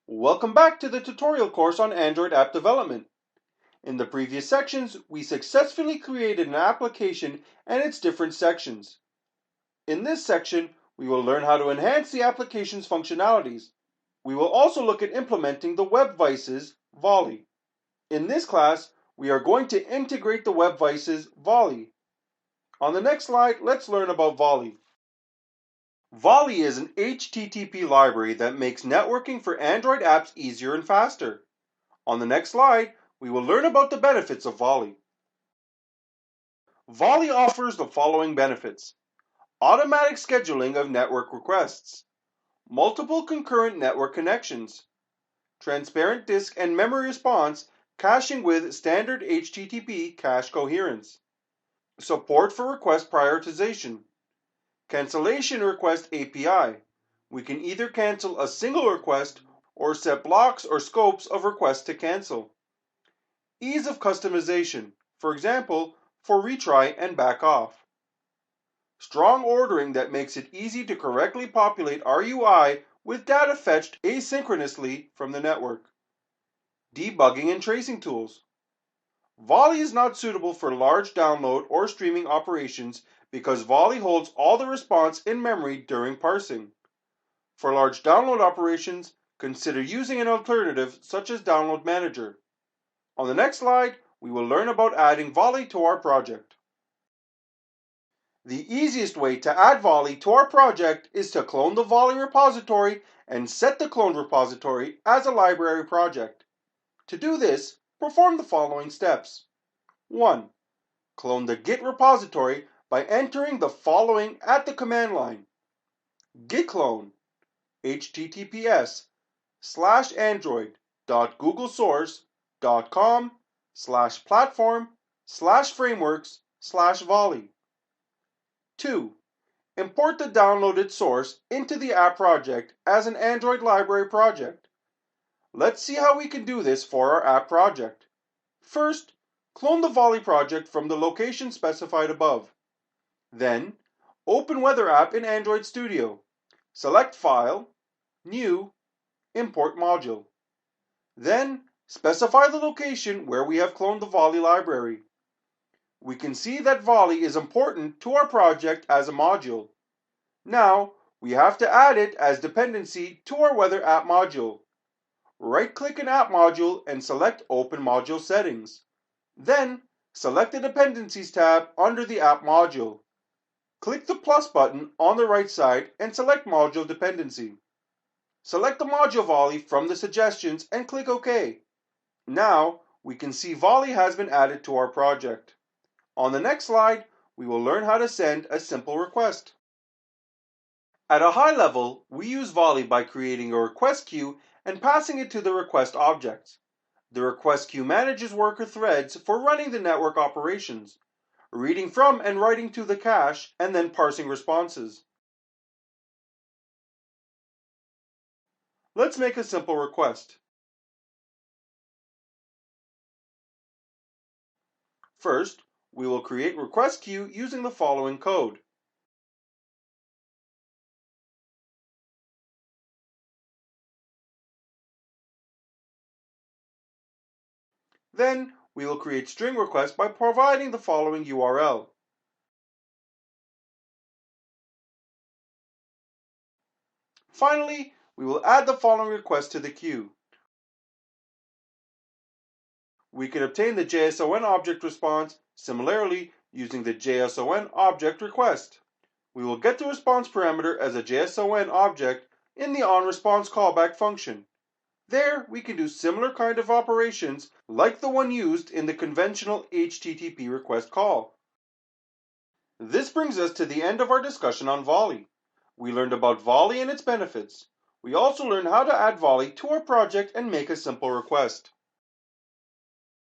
Welcome back to the tutorial course on Android app development. In the previous sections, we successfully created an application and its different sections. In this section, we will learn how to enhance the application's functionalities. We will also look at implementing the web vices Volley. In this class, we are going to integrate the web vices Volley. On the next slide, let's learn about Volley. Volley is an HTTP library that makes networking for Android apps easier and faster. On the next slide, we will learn about the benefits of Volley. Volley offers the following benefits: automatic scheduling of network requests, multiple concurrent network connections, transparent disk and memory response caching with standard HTTP cache coherence, support for request prioritization, cancellation request API. We can either cancel a single request or set blocks or scopes of requests to cancel. Ease of customization, for example, for retry and back off. Strong ordering that makes it easy to correctly populate our UI with data fetched asynchronously from the network. Debugging and tracing tools. Volley is not suitable for large download or streaming operations because Volley holds all the response in memory during parsing. For large download operations, consider using an alternative such as Download Manager. On the next slide, we will learn about adding Volley to our project. The easiest way to add Volley to our project is to clone the Volley repository and set the cloned repository as a library project. To do this, perform the following steps. 1. Clone the Git repository by entering the following at the command line: git clone https:/android.googlesource.com/platform/frameworks/volley. 2. Import the downloaded source into the app project as an Android library project. Let's see how we can do this for our app project. First, clone the Volley project from the location specified above. Then, open Weather app in Android Studio. Select File, New, Import Module. Then, specify the location where we have cloned the Volley library. We can see that Volley is important to our project as a module. Now, we have to add it as dependency to our Weather app module. Right-click an app module and select Open Module Settings. Then, select the Dependencies tab under the app module. Click the plus button on the right side and select Module Dependency. Select the module Volley from the suggestions and click OK. Now, we can see Volley has been added to our project. On the next slide, we will learn how to send a simple request. At a high level, we use Volley by creating a request queue and passing it to the request objects. The request queue manages worker threads for running the network operations, reading from and writing to the cache, and then parsing responses. Let's make a simple request. First, we will create request queue using the following code. Then, we will create string requests by providing the following URL. Finally, we will add the following request to the queue. We can obtain the JSON object response similarly using the JSON object request. We will get the response parameter as a JSON object in the onResponse callback function. There, we can do similar kind of operations like the one used in the conventional HTTP request call. This brings us to the end of our discussion on Volley. We learned about Volley and its benefits. We also learned how to add Volley to our project and make a simple request.